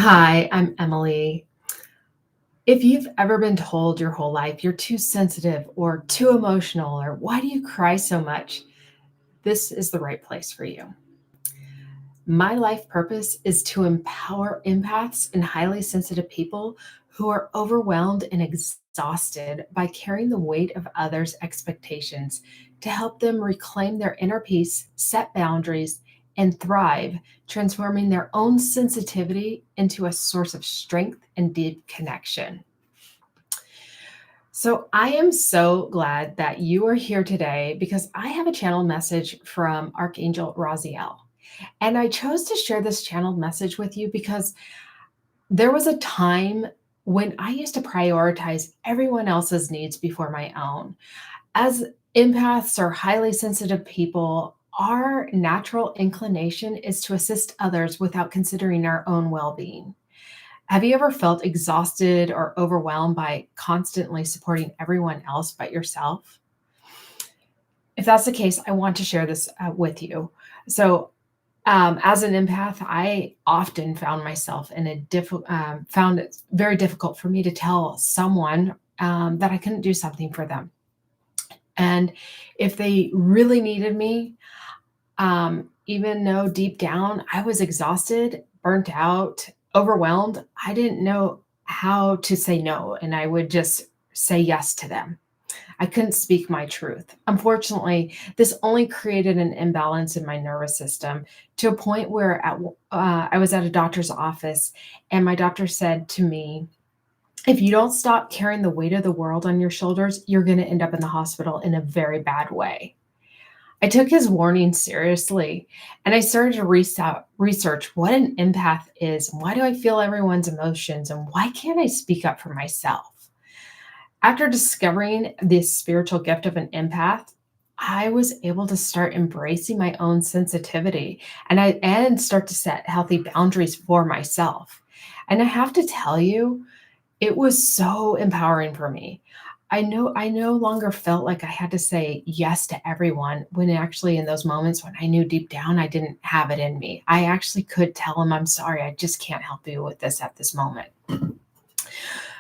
Hi, I'm Emily. If you've ever been told your whole life you're too sensitive or too emotional or why do you cry so much, this is the right place for you. My life purpose is to empower empaths and highly sensitive people who are overwhelmed and exhausted by carrying the weight of others' expectations to help them reclaim their inner peace, set boundaries, and thrive, transforming their own sensitivity into a source of strength and deep connection. So, I am so glad that you are here today because I have a channel message from Archangel Raziel. And I chose to share this channeled message with you because there was a time when I used to prioritize everyone else's needs before my own. As empaths or highly sensitive people, our natural inclination is to assist others without considering our own well being. Have you ever felt exhausted or overwhelmed by constantly supporting everyone else but yourself? If that's the case, I want to share this with you. So, as an empath, I often found myself in a found it very difficult for me to tell someone that I couldn't do something for them. And if they really needed me, even though deep down I was exhausted, burnt out, overwhelmed, I didn't know how to say no. And I would just say yes to them. I couldn't speak my truth. Unfortunately, this only created an imbalance in my nervous system to a point where I was at a doctor's office, and my doctor said to me, if you don't stop carrying the weight of the world on your shoulders, you're going to end up in the hospital in a very bad way. I took his warning seriously and I started to research what an empath is. Why do I feel everyone's emotions? And why can't I speak up for myself? After discovering this spiritual gift of an empath, I was able to start embracing my own sensitivity and start to set healthy boundaries for myself. And I have to tell you, it was so empowering for me. I no longer felt like I had to say yes to everyone when actually in those moments when I knew deep down I didn't have it in me. I actually could tell them, I'm sorry, I just can't help you with this at this moment.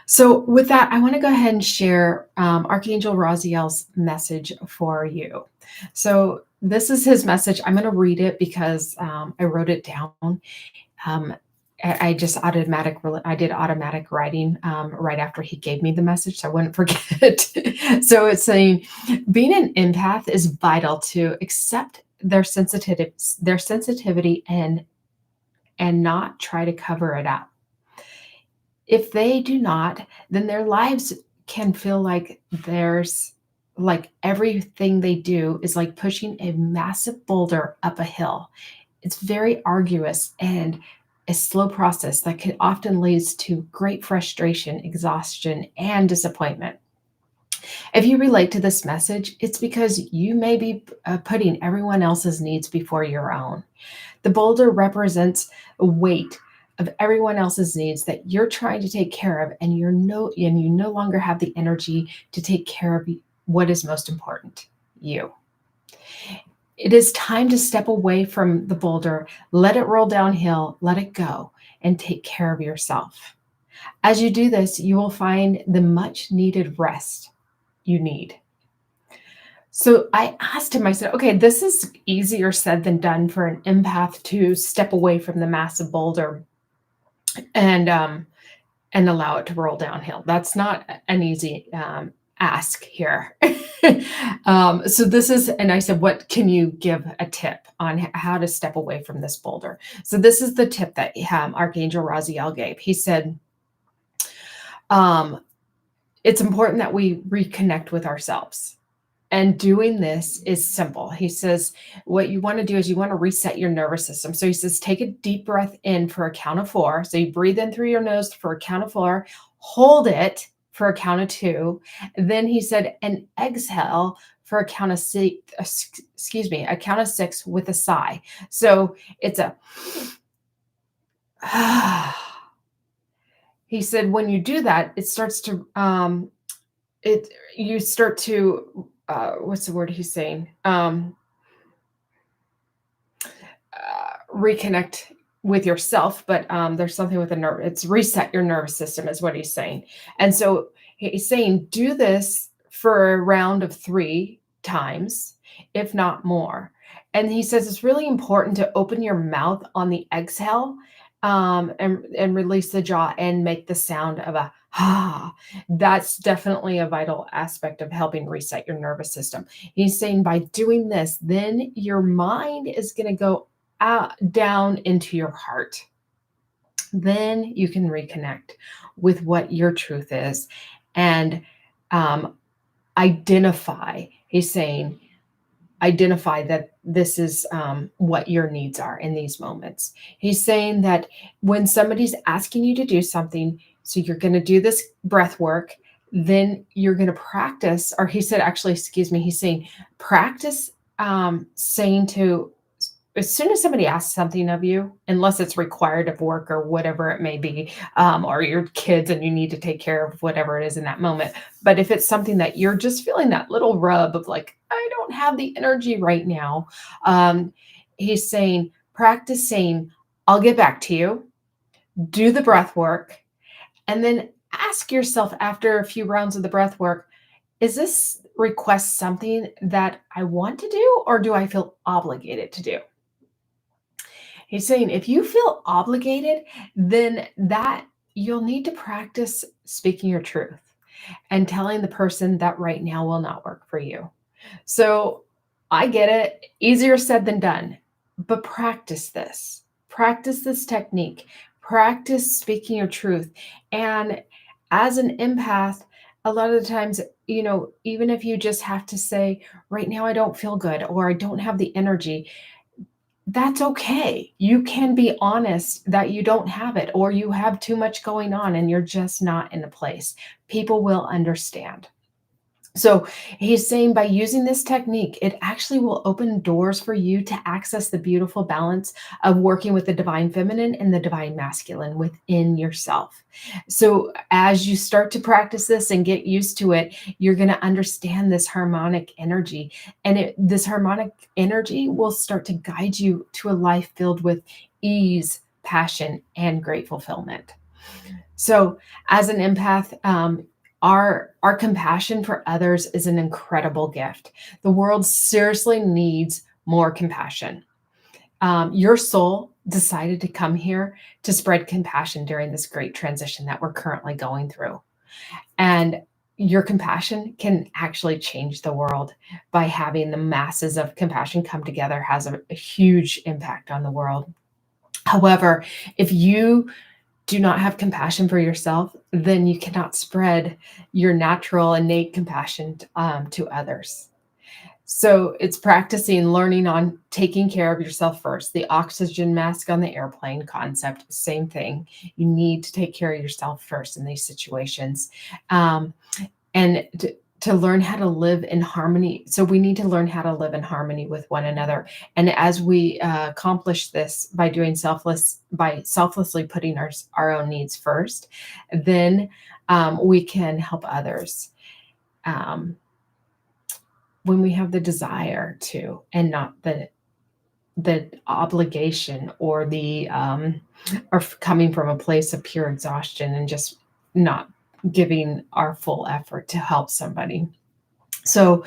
So, with that, I want to go ahead and share Archangel Raziel's message for you. So, this is his message. I'm going to read it because I wrote it down. Um, I just I did automatic writing right after he gave me the message, so I wouldn't forget. So it's saying, being an empath is vital to accept their sensitivity and not try to cover it up. If they do not, then their lives can feel like everything they do is like pushing a massive boulder up a hill. It's very arduous and a slow process that can often leads to great frustration, exhaustion, and disappointment. If you relate to this message, it's because you may be putting everyone else's needs before your own. The boulder represents a weight of everyone else's needs that you're trying to take care of, and you no longer have the energy to take care of what is most important, you. It is time to step away from the boulder, let it roll downhill, let it go, and take care of yourself. As you do this, you will find the much needed rest you need. So I asked him, I said, okay, this is easier said than done for an empath to step away from the massive boulder and allow it to roll downhill. That's not an easy ask here. So this is, and I said, what can you give a tip on how to step away from this boulder? So this is the tip that Archangel Raziel gave. He said, it's important that we reconnect with ourselves. And doing this is simple. He says, what you want to do is you want to reset your nervous system. So he says, take a deep breath in for a count of 4. So you breathe in through your nose for a count of 4, hold it for a count of 2. Then he said, and exhale for a count of 6, a count of 6 with a sigh. So it's a, he said, when you do that, it starts to, you start to, what's the word he's saying? Reconnect with yourself, but there's something with the nerve. It's reset your nervous system, is what he's saying. And so he's saying do this for a round of 3 times, if not more. And he says it's really important to open your mouth on the exhale, and release the jaw and make the sound of a ah. That's definitely a vital aspect of helping reset your nervous system. He's saying by doing this, then your mind is going to go out down into your heart. Then you can reconnect with what your truth is and um, identify. He's saying, identify that this is what your needs are in these moments. He's saying that when somebody's asking you to do something, so you're going to do this breath work, then you're going to practice, or he said, actually, excuse me, he's saying, practice saying to, as soon as somebody asks something of you, unless it's required of work or whatever it may be, or your kids and you need to take care of whatever it is in that moment. But if it's something that you're just feeling that little rub of like, I don't have the energy right now, he's saying, practice saying, I'll get back to you, do the breath work, and then ask yourself after a few rounds of the breath work, is this request something that I want to do or do I feel obligated to do? He's saying if you feel obligated, then that you'll need to practice speaking your truth and telling the person that right now will not work for you. So I get it, easier said than done, but practice this. Practice this technique. Practice speaking your truth. And as an empath, a lot of the times, even if you just have to say, right now I don't feel good or I don't have the energy, that's okay. You can be honest that you don't have it or you have too much going on and you're just not in a place. People will understand. So he's saying by using this technique, it actually will open doors for you to access the beautiful balance of working with the divine feminine and the divine masculine within yourself. So as you start to practice this and get used to it, you're going to understand this harmonic energy. And this harmonic energy will start to guide you to a life filled with ease, passion, and great fulfillment. So as an empath, our compassion for others is an incredible gift. The world seriously needs more compassion. Your soul decided to come here to spread compassion during this great transition that we're currently going through. And your compassion can actually change the world by having the masses of compassion come together has a huge impact on the world. However, if you do not have compassion for yourself, then you cannot spread your natural innate compassion to others. So it's practicing learning on taking care of yourself first. The oxygen mask on the airplane concept, same thing. You need to take care of yourself first in these situations. And to learn how to live in harmony. So we need to learn how to live in harmony with one another. And as we accomplish this by doing selflessly putting our own needs first, then we can help others when we have the desire to, and not the obligation or or coming from a place of pure exhaustion and just not giving our full effort to help somebody. So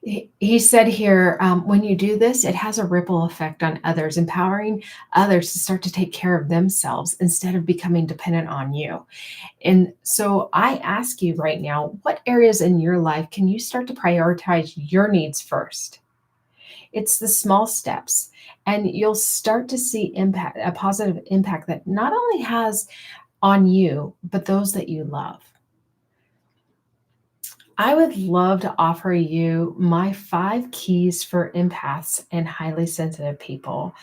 he said here, when you do this, it has a ripple effect on others, empowering others to start to take care of themselves instead of becoming dependent on you. And so I ask you right now, what areas in your life can you start to prioritize your needs first? It's the small steps, and you'll start to see a positive impact that not only has on you, but those that you love. I would love to offer you my 5 keys for empaths and highly sensitive people.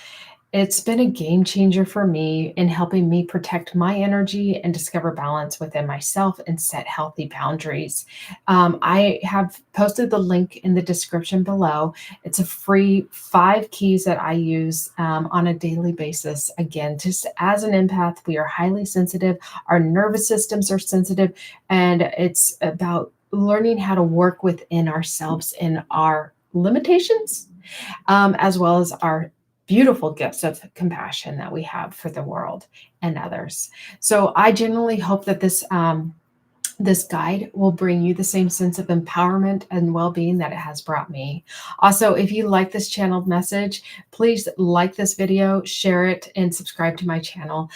It's been a game changer for me in helping me protect my energy and discover balance within myself and set healthy boundaries. I have posted the link in the description below. It's a free 5 keys that I use on a daily basis. Again, just as an empath, we are highly sensitive. Our nervous systems are sensitive, and it's about learning how to work within ourselves and our limitations, as well as our beautiful gifts of compassion that we have for the world and others. So I genuinely hope that this guide will bring you the same sense of empowerment and well-being that it has brought me. Also, if you like this channeled message, please like this video, share it, and subscribe to my channel.